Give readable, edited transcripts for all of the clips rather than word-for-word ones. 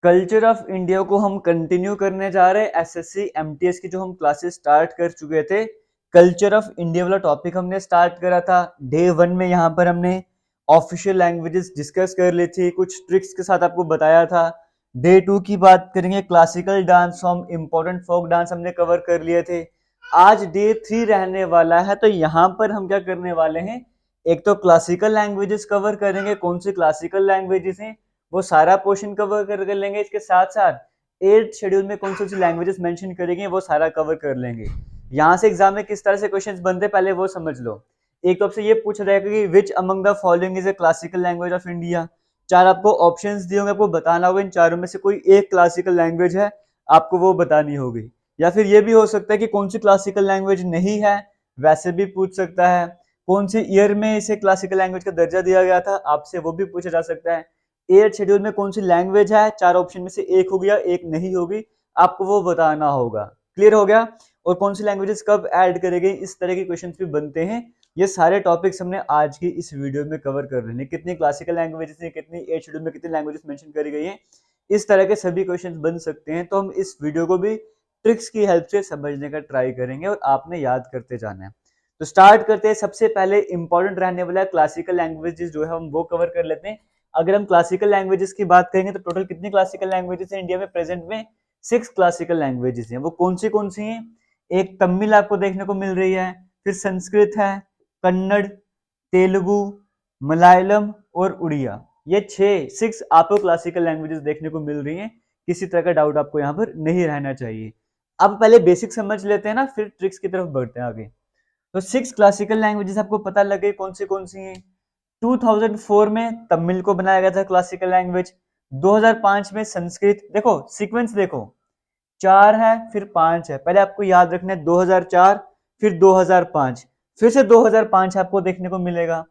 Culture of India को हम continue करने जा रहे हैं। एसएससी एमटीएस की जो हम क्लासेस स्टार्ट कर चुके थे, कल्चर ऑफ इंडिया वाला टॉपिक हमने स्टार्ट करा था। डे 1 में यहाँ पर हमने ऑफिशियल लैंग्वेजेस डिस्कस कर ली थी, कुछ ट्रिक्स के साथ आपको बताया था। डे 2 की बात करेंगे, classical dance form, important folk dance हमने कवर कर लिए थे। आज डे 3 रहने वाला है, तो यहाँ पर हम क्या करने वाले हैं, एक तो क्लासिकल लैंग्वेजेस कवर करेंगे। कौन सी क्लासिकल लैंग्वेजेस हैं वो सारा पोर्शन कवर कर लेंगे। इसके साथ साथ 8th शेड्यूल में कौन सी लैंग्वेजेस मेंशन करेंगे वो सारा कवर कर लेंगे। यहाँ से एग्जाम में किस तरह से क्वेश्चंस बनते हैं पहले वो समझ लो। एक तो आपसे ये पूछ रहा है कि which among the following is a classical language of India. चार आपको ऑप्शंस दिए होंगे, आपको बताना होगा इन चारों में से कोई एक क्लासिकल लैंग्वेज है, आपको वो बतानी होगी। या फिर ये भी हो सकता है कि कौन सी क्लासिकल लैंग्वेज नहीं है, वैसे भी पूछ सकता है। कौन सी ईयर में इसे क्लासिकल लैंग्वेज का दर्जा दिया गया था, आपसे वो भी पूछा जा सकता है। 8th शेड्यूल में कौन सी लैंग्वेज है, चार ऑप्शन में से एक होगी या एक नहीं होगी, आपको वो बताना होगा। क्लियर हो गया। और कौन सी लैंग्वेजेस कब ऐड करेंगे, इस तरह के क्वेश्चंस भी बनते हैं। ये सारे टॉपिक्स हमने आज की इस वीडियो में कवर कर रहे हैं। कितनी क्लासिकल लैंग्वेजेस हैं, कितनी 8th शेड्यूल में कितनी लैंग्वेजेस मेंशन करी गई हैं, इस तरह के सभी क्वेश्चंस बन सकते हैं। तो हम इस वीडियो को भी ट्रिक्स की हेल्प से समझने का ट्राई करेंगे और आपने याद करते जाना है। तो स्टार्ट करते हैं। सबसे पहले इंपॉर्टेंट रहने वाला क्लासिकल लैंग्वेजेस जो है हम वो कवर कर लेते हैं। अगर हम क्लासिकल लैंग्वेजेस की बात करेंगे तो टोटल कितनी क्लासिकल लैंग्वेजेस हैं इंडिया में प्रेजेंट में, 6 क्लासिकल लैंग्वेजेस हैं। वो कौन सी हैं, एक तमिल आपको देखने को मिल रही है, फिर संस्कृत है, कन्नड़, तेलुगु, मलयालम और उड़िया। ये 6 आपको क्लासिकल लैंग्वेजेस देखने को मिल रही हैं। किसी तरह का डाउट आपको यहाँ पर नहीं रहना चाहिए। अब पहले बेसिक समझ लेते हैं ना, फिर ट्रिक्स की तरफ बढ़ते हैं आगे। तो 6 क्लासिकल लैंग्वेजेस आपको पता लगे कौन सी हैं। 2004 में तमिल को बनाया गया था क्लासिकल लैंग्वेज। 2005 में संस्कृत। देखो सीक्वेंस देखो, 4 है फिर 5 है, पहले आपको याद रखना है 2004 फिर 2005, फिर से 2005 आपको देखने को मिलेगा,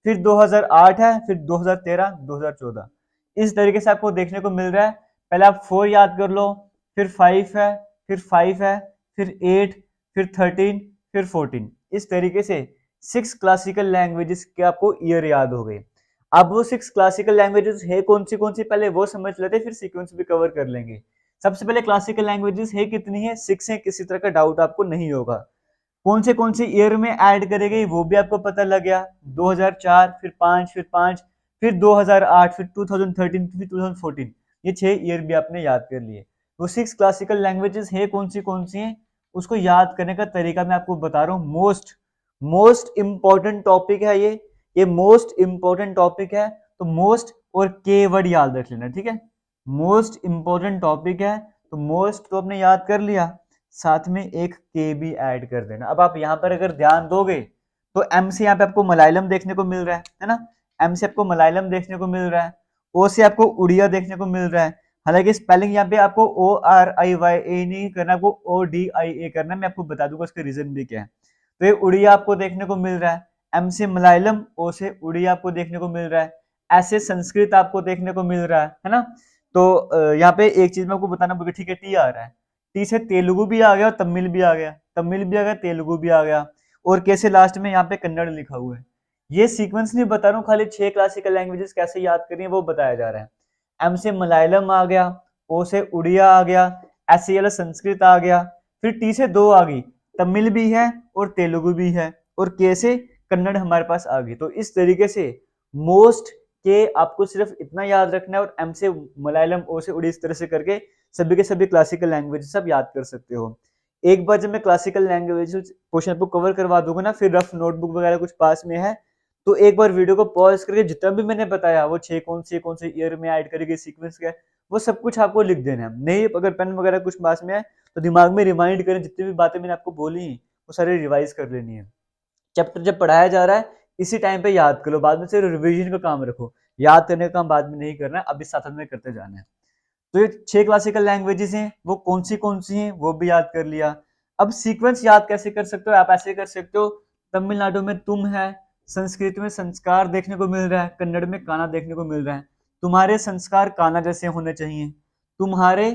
फिर 2008 है, फिर 2013, 2014, इस तरीके से आपको देखने को मिल रहा है। पहले आप 4 याद कर लो, फिर 5 है, फिर 5 है, फिर 8, फिर 13, फिर 14, इस तरीके से 6 क्लासिकल लैंग्वेजेस के आपको ईयर याद हो गए। अब वो 6 क्लासिकल लैंग्वेजेस है कौन सी पहले वो समझ लेते, फिर सीक्वेंस भी कवर कर लेंगे। सबसे पहले क्लासिकल लैंग्वेजेस है कितनी है, 6 है, किसी तरह का डाउट आपको नहीं होगा। कौन से ईयर में ऐड करेंगे वो भी आपको पता लग गया, 2004 फिर 5 फिर 5 फिर 2008 फिर 2013 फिर 2014, ये 6 ईयर भी आपने याद कर लिए। वो 6 क्लासिकल लैंग्वेजेस है कौन सी हैं, उसको याद करने का तरीका मैं आपको बता रहा हूँ। मोस्ट इंपॉर्टेंट टॉपिक है ये मोस्ट इंपॉर्टेंट टॉपिक है। तो मोस्ट और के वर्ड याद रख लेना, ठीक है। मोस्ट इंपॉर्टेंट टॉपिक है, तो मोस्ट तो आपने याद कर लिया, साथ में एक के भी ऐड कर देना। अब आप यहाँ पर अगर ध्यान दोगे तो एम से यहाँ पे आपको मलयालम देखने को मिल रहा है ना, एम से आपको मलयालम देखने को मिल रहा है, ओ से आपको उड़िया देखने को मिल रहा है। हालांकि स्पेलिंग यहाँ पे आपको ORIYA नहीं करना, आपको ODIA करना है, मैं आपको बता दूंगा उसका रीजन भी क्या है। तो ये उड़िया आपको देखने को मिल रहा है, एम से मलयालम, ओ से उड़िया आपको देखने को मिल रहा है, ऐसे संस्कृत आपको देखने को मिल रहा है ना। तो यहाँ पे एक चीज मैं आपको बताना भूल गया, ठीक है, टी आ रहा है, टी से तेलुगु भी आ गया और तमिल भी आ गया, तेलुगु भी आ गया, और कैसे लास्ट में यहाँ पे कन्नड़ लिखा हुआ है। ये सीक्वेंस नहीं बता रहा हूँ, खाली 6 क्लासिकल लैंग्वेजेस कैसे याद करनी है वो बताया जा रहा है। एम से मलयालम आ गया, ओ से उड़िया आ गया, एस से संस्कृत आ गया, फिर टी से 2 आ गई, तमिल भी है और तेलुगु भी है, और के से कन्नड़ हमारे पास आ गई। तो इस तरीके से मोस्ट के आपको सिर्फ इतना याद रखना है, और एम से मलयालम, ओ से उड़िया, इस तरह से करके सभी के सभी क्लासिकल लैंग्वेज सब याद कर सकते हो। एक बार जब मैं क्लासिकल लैंग्वेज क्वेश्चन आपको कवर करवा दूंगा ना, फिर रफ नोटबुक वगैरह कुछ पास में है, तो एक बार वीडियो को पॉज करके जितना भी मैंने बताया वो 6 कौन से ईयर में ऐड करेगी, सीक्वेंस क्या है, वो सब कुछ आपको लिख देना है। नहीं अगर पेन वगैरह कुछ पास में है तो दिमाग में रिमाइंड करें, जितनी भी बातें मैंने आपको बोली वो सारी रिवाइज कर लेनी है। चैप्टर जब पढ़ाया जा रहा है इसी टाइम पे याद कर लो, बाद में सिर्फ रिवीजन का काम रखो, याद करने का काम बाद में नहीं करना है, अभी साथ में करते जाना है। तो ये 6 क्लासिकल लैंग्वेजेस हैं, वो कौन सी हैं वो भी याद कर लिया। अब सीक्वेंस याद कैसे कर सकते हो, आप ऐसे कर सकते हो, तमिलनाडु में तुम है, संस्कृत में संस्कार देखने को मिल रहा है, कन्नड़ में काना देखने को मिल रहा है, तुम्हारे संस्कार काना जैसे होने चाहिए, तुम्हारे,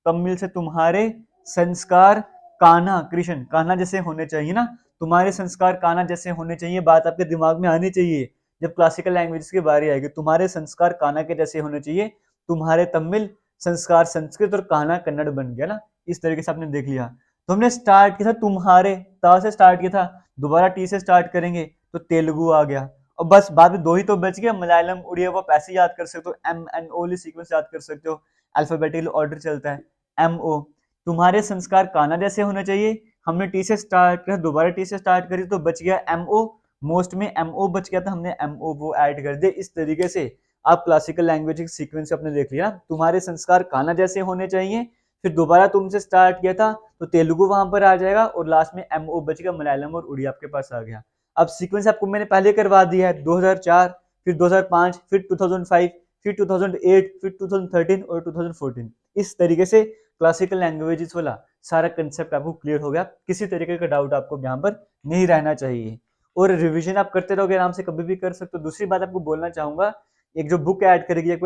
तमिल से तुम्हारे संस्कार कान्हा, कृष्ण कान्हा जैसे होने चाहिए ना, तुम्हारे संस्कार कान्हा जैसे होने चाहिए, बात आपके दिमाग में आनी चाहिए जब क्लासिकल लैंग्वेजेस की बारी आएगी, तुम्हारे संस्कार कान्हा के जैसे होने चाहिए, तुम्हारे तमिल संस्कार संस्कृत और कहना कन्नड़ बन गया ना, इस तरीके से आपने देख लिया। तो हमने स्टार्ट किया था तुम्हारे, ता से स्टार्ट किया था, दोबारा टी से स्टार्ट करेंगे तो तेलुगु आ गया, और बस बाद में दो ही तो बच गया, मलयालम उड़िया, वो आप ऐसे याद कर सकते हो, एम एन ओ सीक्वेंस याद कर सकते हो, अल्फाबेटिकल ऑर्डर चलता है, एम ओ। तुम्हारे संस्कार काना जैसे होने चाहिए, हमने टी से स्टार्ट किया, दोबारा टी से स्टार्ट करी तो बच गया एम ओ, मोस्ट में एम ओ बच गया था, हमने एम ओ वो ऐड कर दिया। इस तरीके से आप क्लासिकल लैंग्वेज के सीक्वेंस आपने देख लिया, तुम्हारे संस्कार काना जैसे होने चाहिए, फिर दोबारा तुमसे स्टार्ट किया था तो तेलुगु वहां पर आ जाएगा, और लास्ट में एम ओ बच गया, मलयालम और उड़िया आपके पास आ गया। अब सीक्वेंस आपको मैंने पहले करवा दिया है, 2004, फिर 2005, फिर 2005, फिर 2008, फिर 2013 और 2014। इस तरीके से क्लासिकल लैंग्वेजेस वाला सारा कंसेप्ट आपको क्लियर हो गया, किसी तरीके का डाउट आपको यहाँ पर नहीं रहना चाहिए, और रिवीजन आप करते रहोगे आराम से, कभी भी कर सकते हो। दूसरी बात आपको बोलना चाहूंगा, एक जो बुक ऐड करेगी, एक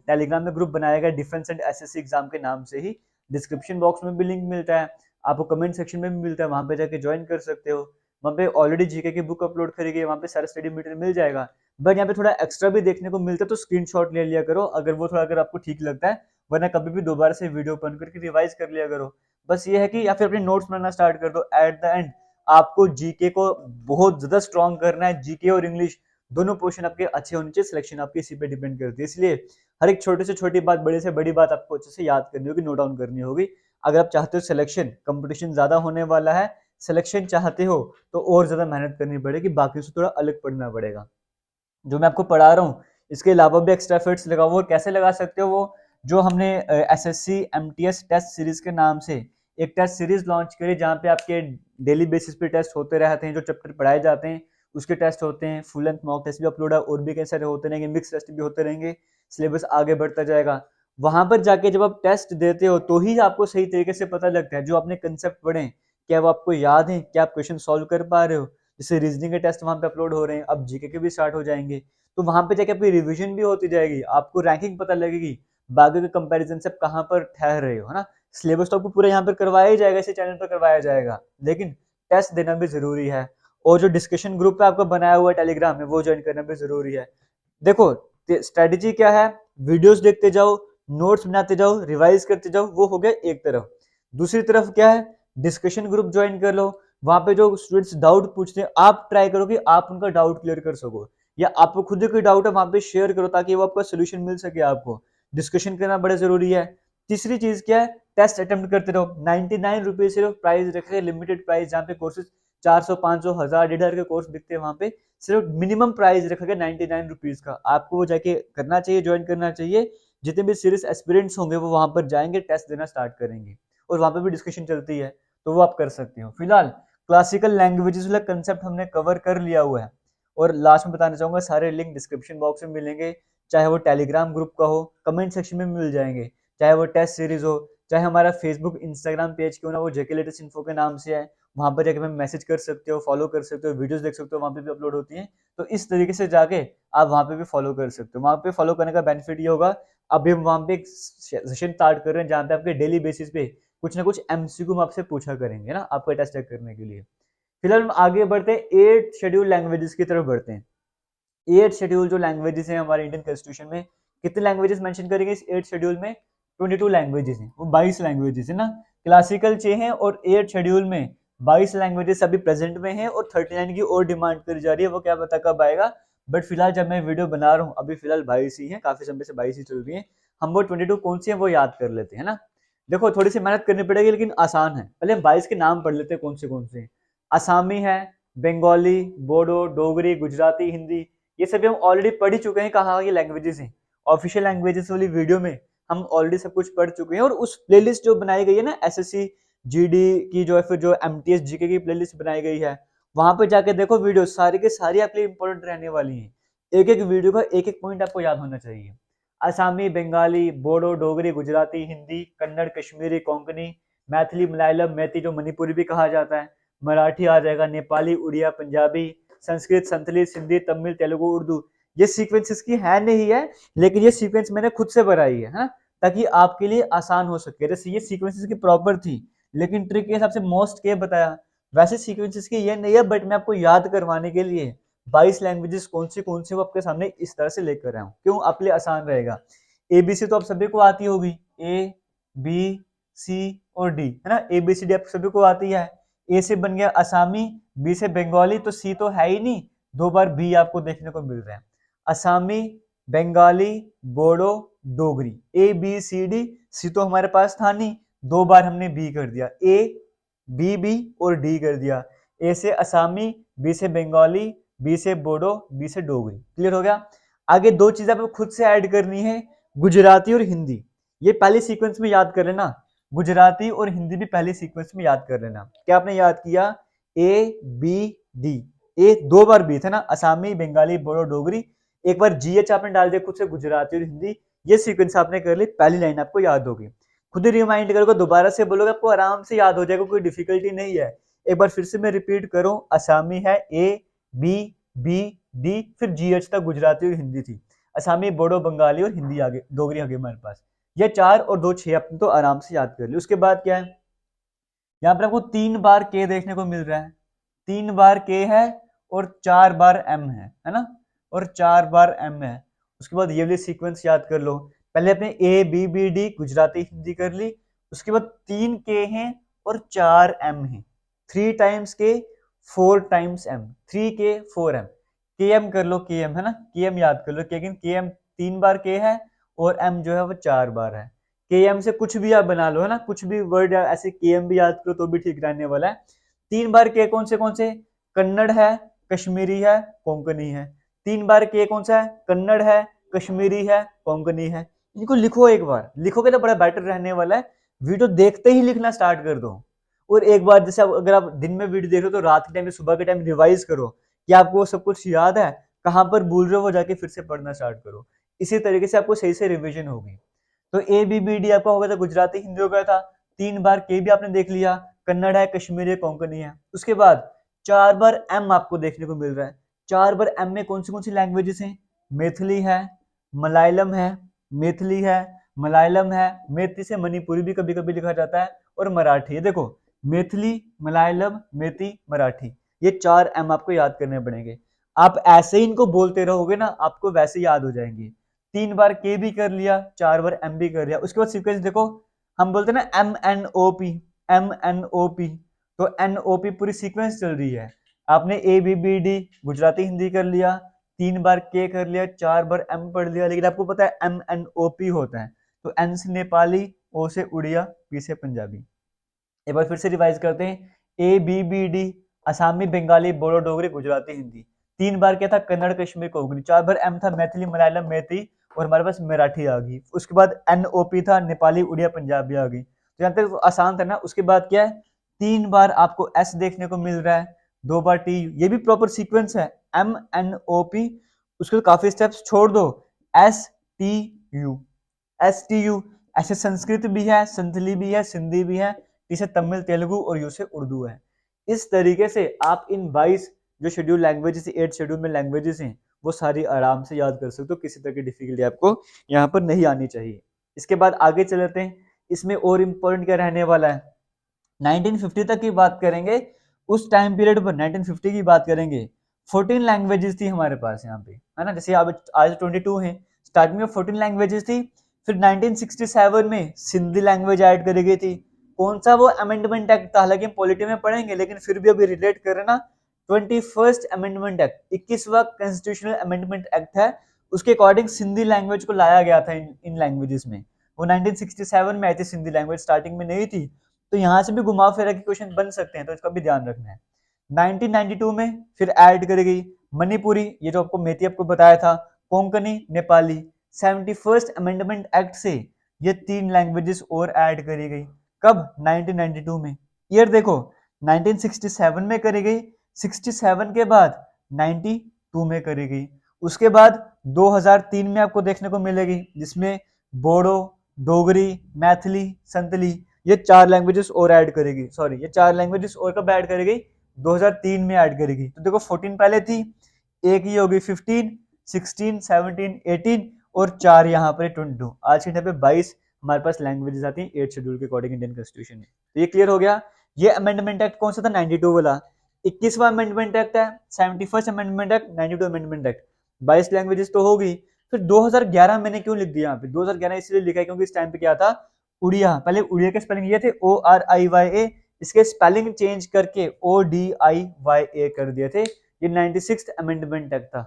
टेलीग्राम में ग्रुप बनाया गया डिफेंस एंड एसएससी एग्जाम के नाम से ही, डिस्क्रिप्शन बॉक्स में भी लिंक मिलता है, आपको कमेंट सेक्शन में भी मिलता है, वहां पे जाके ज्वाइन कर सकते हो। वहाँ पे ऑलरेडी जीके की बुक अपलोड करी गई है, वहाँ पे सारा स्टडी मटेरियल मिल जाएगा, बट यहाँ पे थोड़ा एक्स्ट्रा भी देखने को मिलता है, तो स्क्रीनशॉट ले लिया करो अगर वो थोड़ा अगर आपको ठीक लगता है, वरना कभी भी दोबारा से वीडियो ओपन करके रिवाइज कर लिया करो। बस ये है कि या फिर अपने नोट्स बनाना स्टार्ट कर दो। एट द एंड आपको जीके को बहुत ज्यादा स्ट्रॉन्ग करना है, जीके और इंग्लिश दोनों पोर्शन आपके अच्छे होने चाहिए, सिलेक्शन आपकी इसी पे डिपेंड करती है। इसलिए हर एक छोटे से छोटी बात, बड़ी से बड़ी बात आपको अच्छे से याद करनी होगी, नोट डाउन करनी होगी। अगर आप चाहते हो सिलेक्शन, कंपटीशन ज्यादा होने वाला है, सिलेक्शन चाहते हो तो और ज्यादा मेहनत करनी पड़ेगी, बाकी से थोड़ा अलग पढ़ना पड़ेगा। जो मैं आपको पढ़ा रहा हूँ इसके अलावा भी एक्स्ट्रा एफर्ट्स लगाओ, वो कैसे लगा सकते हो, वो जो हमने एसएससी एमटीएस टेस्ट सीरीज के नाम से एक टेस्ट सीरीज लॉन्च करी, जहाँ पे आपके डेली बेसिस पे टेस्ट होते रहते हैं, जो चैप्टर पढ़ाए जाते हैं उसके टेस्ट होते हैं, फुल लेंथ मॉक टेस्ट भी अपलोड है, और भी कई सारे होते रहेंगे, मिक्स टेस्ट भी होते रहेंगे, सिलेबस आगे बढ़ता जाएगा। वहां पर जाके जब आप टेस्ट देते हो तो ही आपको सही तरीके से पता लगता है, जो आपने कंसेप्ट पढ़े क्या वो आपको याद है, क्या आप क्वेश्चन सॉल्व कर पा रहे हो। जैसे रीजनिंग के टेस्ट वहां पे अपलोड हो रहे हैं, अब जीके के भी स्टार्ट हो जाएंगे, तो वहां पे जाके आपकी रिवीजन भी होती जाएगी, आपको रैंकिंग पता लगेगी, बाकी के कंपैरिजन से आप कहाँ पर ठहर रहे हो, है ना। सिलेबस तो आपको पूरा यहाँ पर करवाया ही जाएगा, इसी चैनल पर करवाया जाएगा, लेकिन टेस्ट देना भी जरूरी है। और जो डिस्कशन ग्रुप है आपका बनाया हुआ है टेलीग्राम में, वो ज्वाइन करना भी जरूरी है। देखो स्ट्रेटेजी क्या है, वीडियोस देखते जाओ, नोट्स बनाते जाओ, रिवाइज करते जाओ, वो हो गया एक तरफ। दूसरी तरफ क्या है, डिस्कशन ग्रुप ज्वाइन कर लो, वहां पे जो स्टूडेंट्स डाउट पूछते हैं आप ट्राई करो कि आप उनका डाउट क्लियर कर सको, या आपको खुद ही कोई डाउट है वहां पे शेयर करो, ताकि वो आपका सोल्यूशन मिल सके आपको। डिस्कशन करना बड़ा जरूरी है। तीसरी चीज क्या है, टेस्ट अटेम्प्ट करते रहो। 99 रुपीज सिर्फ प्राइस रखे, लिमिटेड प्राइस, जहाँ पे कोर्सेज 400, 500, 1000, 1500 के कोर्स बिकते हैं, वहां पे सिर्फ मिनिमम प्राइस रखा गया 99 रुपीज का। आपको वो जाके करना चाहिए, ज्वाइन करना चाहिए। जितने भी सीरियस एस्पिरेंट्स होंगे वो वहां पर जाएंगे, टेस्ट देना स्टार्ट करेंगे, और वहां पे भी डिस्कशन चलती है, तो वो आप कर सकते हो। फिलहाल क्लासिकल लैंग्वेजेस वाला कंसेप्ट हमने कवर कर लिया हुआ है, और लास्ट में बताना चाहूंगा सारे लिंक डिस्क्रिप्शन बॉक्स में मिलेंगे, चाहे वो टेलीग्राम ग्रुप का हो, कमेंट सेक्शन में मिल जाएंगे, चाहे वो टेस्ट सीरीज हो, चाहे हमारा फेसबुक इंस्टाग्राम पेज क्यों ना वो जेके लेटेस्ट इन्फो के नाम से है, वहां पर जाके हमें मैसेज कर सकते हो, फॉलो कर सकते हो, वीडियोस देख सकते हो, वहां पे भी अपलोड होती हैं। तो इस तरीके से जाके आप वहां पे भी फॉलो कर सकते हो। वहां पे फॉलो करने का बेनिफिट ये होगा, अभी हम वहां पे एक सेशन स्टार्ट कर रहे हैं जहाँ पे आपके डेली बेसिस पे कुछ ना कुछ एमसीक्यू हम आपसे पूछा करेंगे ना, आपको टेस्ट चेक करने के लिए। फिलहाल हम आगे बढ़ते हैं 8 शेड्यूल लैंग्वेजेस की तरफ बढ़ते हैं। 8 शेड्यूल जो लैंग्वेजेस हैं हमारे इंडियन कॉन्स्टिट्यूशन में, कितने लैंग्वेजेस मेंशन करेंगे इस 8 शेड्यूल में, 22 लैंग्वेजेस हैं, वो 22 लैंग्वेजेस है ना। क्लासिकल 6 हैं, और 8 शेड्यूल में 22 लैंग्वेजेस अभी प्रेजेंट में हैं, और 39 की और डिमांड करी जा रही है, वो क्या पता कब आएगा। बट फिलहाल जब मैं वीडियो बना रहा हूँ अभी फिलहाल 22 ही है, काफी समय से 22 ही चल रही है। हम वो 22 कौन सी है वो याद कर लेते हैं ना। देखो थोड़ी सी मेहनत करनी पड़ेगी, लेकिन आसान है। पहले हम 22 के नाम पढ़ लेते हैं कौन से हैं। असमी है, बंगाली, बोडो, डोगरी, गुजराती, हिंदी, ये सभी हम ऑलरेडी पढ़ ही चुके हैं, कहाँ ये लैंग्वेजेस हैं। ऑफिशियल लैंग्वेजेस वाली वीडियो में हम ऑलरेडी सब कुछ पढ़ चुके हैं, और उस प्लेलिस्ट जो बनाई गई है ना एसएससी जीडी की, जो है फिर जो एमटीएस जीके की प्लेलिस्ट बनाई गई है, वहां पर जाके देखो वीडियो सारी के सारी आपके लिए इंपॉर्टेंट रहने वाली हैं। एक एक वीडियो का एक एक पॉइंट आपको याद होना चाहिए। असमी, बंगाली, बोडो, डोगरी, गुजराती, हिंदी, कन्नड़, कश्मीरी, कोंकणी, मैथिली, मलयालम, मैती जो मणिपुरी भी कहा जाता है, मराठी आ जाएगा, नेपाली, उड़िया, पंजाबी, संस्कृत, संथली, सिंधी, तमिल, तेलुगु, उर्दू। ये सीक्वेंस इसकी है नहीं है, लेकिन ये सीक्वेंस मैंने खुद से बनाई है, हाँ? ताकि आपके लिए आसान हो सके। जैसे ये सीक्वेंसेस की प्रॉपर थी, लेकिन ट्रिक के हिसाब से मोस्ट के बताया, वैसे सीक्वेंसेस की ये नहीं है, बट मैं आपको याद करवाने के लिए 22 लैंग्वेजेस कौन सी वो आपके सामने इस तरह से लेकर आया हूँ, क्यों आपके लिए आसान रहेगा। ABC तो आप सभी को आती होगी, A B C और D, है ना, ABCD आप सभी को आती है। A से बन गया असामी, B से बंगाली, तो C तो है ही नहीं, 2 बार B आपको देखने को मिल रहा है। असामी, बंगाली, बोडो, डोगरी, ABCD, C तो हमारे पास था नहीं, 2 बार हमने B कर दिया, A B और D कर दिया। A से असामी, B से बंगाली, B से बोडो, B से डोगरी। क्लियर हो गया। आगे 2 चीजें आपको खुद से ऐड करनी है, गुजराती और हिंदी। ये पहले सीक्वेंस में याद कर लेना, गुजराती और हिंदी भी पहले सीक्वेंस में याद कर लेना। क्या आपने याद किया, ABD, ए 2 बार B था ना, असामी, बंगाली, बोडो, डोगरी, 1 बार GH आपने डाल दिया खुद से, गुजराती और हिंदी। ये सीक्वेंस आपने कर ली, पहली लाइन आपको याद होगी। खुद ही रिमाइंड करोगे, दोबारा से बोलोगे, आपको आराम से याद हो जाएगा, कोई डिफिकल्टी नहीं है। एक बार फिर से मैं रिपीट करूं, असामी है ABD, फिर GH तक गुजराती और हिंदी थी, असामी, बोडो, बंगाली और हिंदी आगे, डोगरी आगे हमारे पास। ये 4 और 2 6 अपने तो आराम से याद कर ली। उसके बाद क्या है, यहाँ पर आपको 3 बार K देखने को मिल रहा है, 3 बार K है और 4 बार M है ना, और 4 बार M है। उसके बाद ये वाली सीक्वेंस याद कर लो, पहले अपने ABBD गुजराती हिंदी कर ली, उसके बाद 3 K हैं और 4 M हैं, 3 times K 4 times M, 3K 4M, KM कर लो, KM है ना, KM याद कर लो, लेकिन KM 3 बार K है और M जो है वो 4 बार है। KM से कुछ भी आप बना लो, है ना, कुछ भी वर्ड ऐसे KM भी याद करो तो भी ठीक रहने वाला है। 3 बार K कौन से, कन्नड़ है, कश्मीरी है, कोंकणी है। 3 बार K कौन सा है, कन्नड़ है, कश्मीरी है, कोंकणी है। इनको लिखो, एक बार लिखोगे तो बड़ा बेटर रहने वाला है। वीडियो देखते ही लिखना स्टार्ट कर दो, और एक बार जैसे अगर आप दिन में वीडियो देख रहे हो तो रात के टाइम में, सुबह के टाइम रिवाइज करो कि आपको सब कुछ याद है, कहां पर भूल रहे हो वो जाके फिर से पढ़ना स्टार्ट करो। इसी तरीके से आपको सही से रिविजन होगी। तो ABBD आपका हो गया था, गुजराती हिंदी हो गया था, 3 बार K भी आपने देख लिया, कन्नड़ है, कश्मीरी है, कोंकणी है। उसके बाद 4 बार M आपको देखने को मिल रहा है। 4 बार M में कौन सी लैंग्वेजेस हैं, मैथिली है, मलयालम है, मैथिली है, मलयालम है, मैथिली से मणिपुरी भी कभी कभी लिखा जाता है, और मराठी है। देखो, मैथिली, मलयालम, मैथिली, मराठी, ये 4 M आपको याद करने पड़ेंगे। आप ऐसे ही इनको बोलते रहोगे ना, आपको वैसे याद हो जाएंगे। 3 बार K भी कर लिया, 4 बार M भी कर लिया। उसके बाद सीक्वेंस देखो, हम बोलते हैं ना MNOP, MNOP, तो NOP पूरी सीक्वेंस चल रही है। आपने ABBD गुजराती हिंदी कर लिया, 3 बार K कर लिया, 4 बार M पढ़ लिया, लेकिन आपको पता है MNOP होता है, तो N से नेपाली, O से उड़िया, P से पंजाबी। एक बार फिर से रिवाइज करते हैं, ABBD असामी, बंगाली, बोडो, डोगरी, गुजराती हिंदी। 3 बार क्या था, कन्नड़, कश्मीर, कोंकणी। 4 बार M था, मैथिली, मलयालम, मैती, और हमारे पास मराठी आ गई। उसके बाद NOP था, नेपाली, उड़िया, पंजाबी आ गई। तो यहाँ तक आसान था ना। उसके बाद क्या है, 3 बार आपको S देखने को मिल रहा है, 2 बार T, ये भी प्रॉपर सीक्वेंस है, MNOP। उसके बाद काफी स्टेप्स छोड़ दो, STU, STU, ऐसे संस्कृत भी है, संथली भी है, सिंधी भी है, टी से तमिल, तेलुगु, और यू से उर्दू है। इस तरीके से आप इन 22 जो शेड्यूल लैंग्वेजेस, 8 शेड्यूल में लैंग्वेजेस हैं, वो सारी आराम से याद कर सकते हो। किसी तरह की डिफिकल्टी आपको यहाँ पर नहीं आनी चाहिए। इसके बाद आगे चलते हैं, इसमें और इम्पोर्टेंट क्या रहने वाला है, 1950 तक की बात करेंगे। उस टाइम पीरियड पर 1950 की बात करेंगे, 14 लैंग्वेजेस थी हमारे पास यहाँ पे, है ना। जैसे अब आज 22 है, स्टार्टिंग में 14 लैंग्वेजेस थी। फिर 1967 में सिंधी लैंग्वेज ऐड करी गई थी। कौन सा, वो अमेंडमेंट एक्ट था, हालांकि हम पॉलिटी में पढ़ेंगे, लेकिन फिर भी अभी रिलेट करें ना, 21st अमेंडमेंट एक्ट, 21वां कॉन्स्टिट्यूशनल अमेंडमेंट एक्ट है, उसके अकॉर्डिंग सिंधी लैंग्वेज को लाया गया था इन लैंग्वेजेस में। वो 1967 में आई थी सिंधी लैंग्वेज, स्टार्टिंग में नहीं थी। तो यहाँ से भी घुमा फिरा के क्वेश्चन बन सकते हैं, तो इसका भी ध्यान रखना है। 1992 में फिर ऐड करी गई मणिपुरी, ये जो आपको मेती आपको बताया था, Konkani, Nepali. 71st amendment act से ये 3 लैंग्वेजेस और ऐड करी गई। कब, 1992 में। ईयर देखो, 1967 में करी गई, 67 के बाद 92 में करी गई। उसके बाद 2003 में आपको देखने को मिलेगी, जिसमें बोडो, डोगरी, मैथिली, संतली, ये 4 लैंग्वेजेस और ऐड करेगी। सॉरी, ये 4 लैंग्वेजेस और कब ऐड करेगी, 2003 में ऐड करेगी। तो देखो, 14 पहले थी, एक ही होगी 15, 16, 17, 18, और 4 यहाँ पर 22। आज के टाइम पे 22 हमारे पास लैंग्वेजेस आती हैं 8 शेड्यूल के अकॉर्डिंग इंडियन कॉन्स्टिट्यूशन में। तो ये क्लियर हो गया। ये अमेंडमेंट एक्ट कौन सा था, 92 वाला। 21वां अमेंडमेंट एक्ट है, 71st amendment act, 92 amendment act. 22 languages तो होगी। फिर 2011 मैंने क्यों लिख दिया यहाँ पे, 2011 इसलिए लिखा है क्योंकि इस टाइम पे क्या था, उड़िया, पहले उड़िया के स्पेलिंग ये थे ORIYA, इसके स्पेलिंग चेंज करके ODIYA कर दिए थे। ये 96th अमेंडमेंट एक्ट था,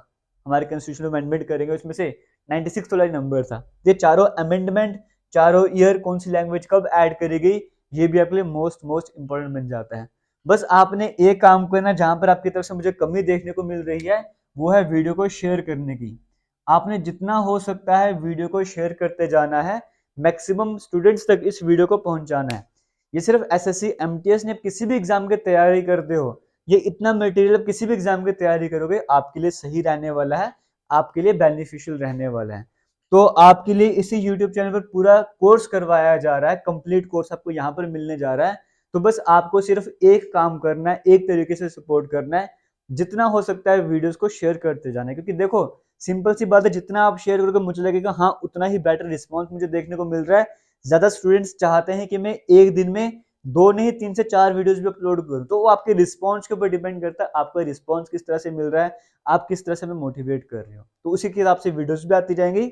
हमारे कॉन्स्टिट्यूशन अमेंडमेंट करेंगे उसमें से 96th वाला नंबर था। ये चारों अमेंडमेंट, चारों ईयर कौन सी लैंग्वेज कब ऐड करी गई, ये भी आपके लिए मोस्ट इंपॉर्टेंट बन जाता है। बस आपने एक काम करना, जहां पर आपकी तरफ से मुझे कमी देखने को मिल रही है वो है वीडियो को शेयर करने की। आपने जितना हो सकता है वीडियो को शेयर करते जाना है, मैक्सिमम स्टूडेंट्स तक इस वीडियो को पहुंचाना है। ये सिर्फ एसएससी एमटीएस ने, किसी भी एग्जाम की तैयारी करते हो, ये इतना मटेरियल किसी भी एग्जाम की तैयारी करोगे आपके लिए सही रहने वाला है, आपके लिए बेनिफिशियल रहने वाला है। तो आपके लिए इसी यूट्यूब चैनल पर पूरा कोर्स करवाया जा रहा है, कंप्लीट कोर्स आपको यहाँ पर मिलने जा रहा है। तो बस आपको सिर्फ एक काम करना है, एक तरीके से सपोर्ट करना है, जितना हो सकता है वीडियोस को शेयर करते जाना है। क्योंकि देखो सिंपल सी बात है, जितना आप शेयर करोगे मुझे लगेगा हाँ उतना ही बेटर रिस्पॉन्स मुझे देखने को मिल रहा है। ज्यादा स्टूडेंट्स चाहते हैं कि मैं एक दिन में 2 नहीं 3 से 4 वीडियोस भी अपलोड करूं, तो वो आपके रिस्पॉन्स के ऊपर डिपेंड करता है, आपका रिस्पॉन्स किस तरह से मिल रहा है, आप किस तरह से हमें मोटिवेट कर रहे हो। तो उसी के हिसाब से वीडियोस भी आती जाएंगी।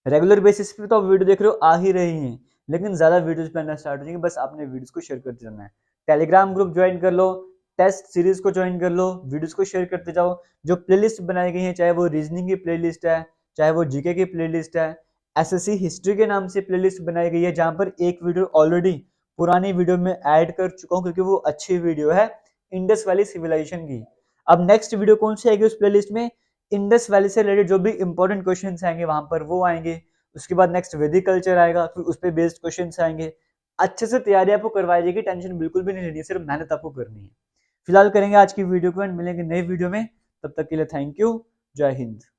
रेगुलर बेसिस पे तो आप वीडियो देख रहे हो, आ ही रही हैं, लेकिन ज्यादा वीडियोस पे आना स्टार्ट हो जाएंगे। बस आपने वीडियोस को शेयर करते जाना है। टेलीग्राम ग्रुप ज्वाइन कर लो, टेस्ट सीरीज को ज्वाइन कर लो, वीडियोस को शेयर करते जाओ। जो प्लेलिस्ट बनाई गई है, चाहे वो रीजनिंग की प्लेलिस्ट है, चाहे वो जीके की प्लेलिस्ट है, एसएससी हिस्ट्री के नाम से प्लेलिस्ट बनाई गई है, जहां पर एक वीडियो ऑलरेडी पुरानी वीडियो में ऐड कर चुका हूं क्योंकि वो अच्छी वीडियो है इंडस वैली सिविलाइजेशन की। अब नेक्स्ट वीडियो कौन सी आएगी उस प्लेलिस्ट में, इंडस वैली से रिलेटेड जो भी इंपॉर्टेंट क्वेश्चंस आएंगे वहां पर वो आएंगे। उसके बाद नेक्स्ट वैदिक कल्चर आएगा, फिर उस पे बेस्ड क्वेश्चंस आएंगे। अच्छे से तैयारी आपको करवाई जाएगी, टेंशन बिल्कुल भी नहीं लेनी है, सिर्फ मेहनत आपको करनी है। फिलहाल करेंगे आज की वीडियो को एंड मिलेंगे नई वीडियो में, तब तक के लिए थैंक यू, जय हिंद।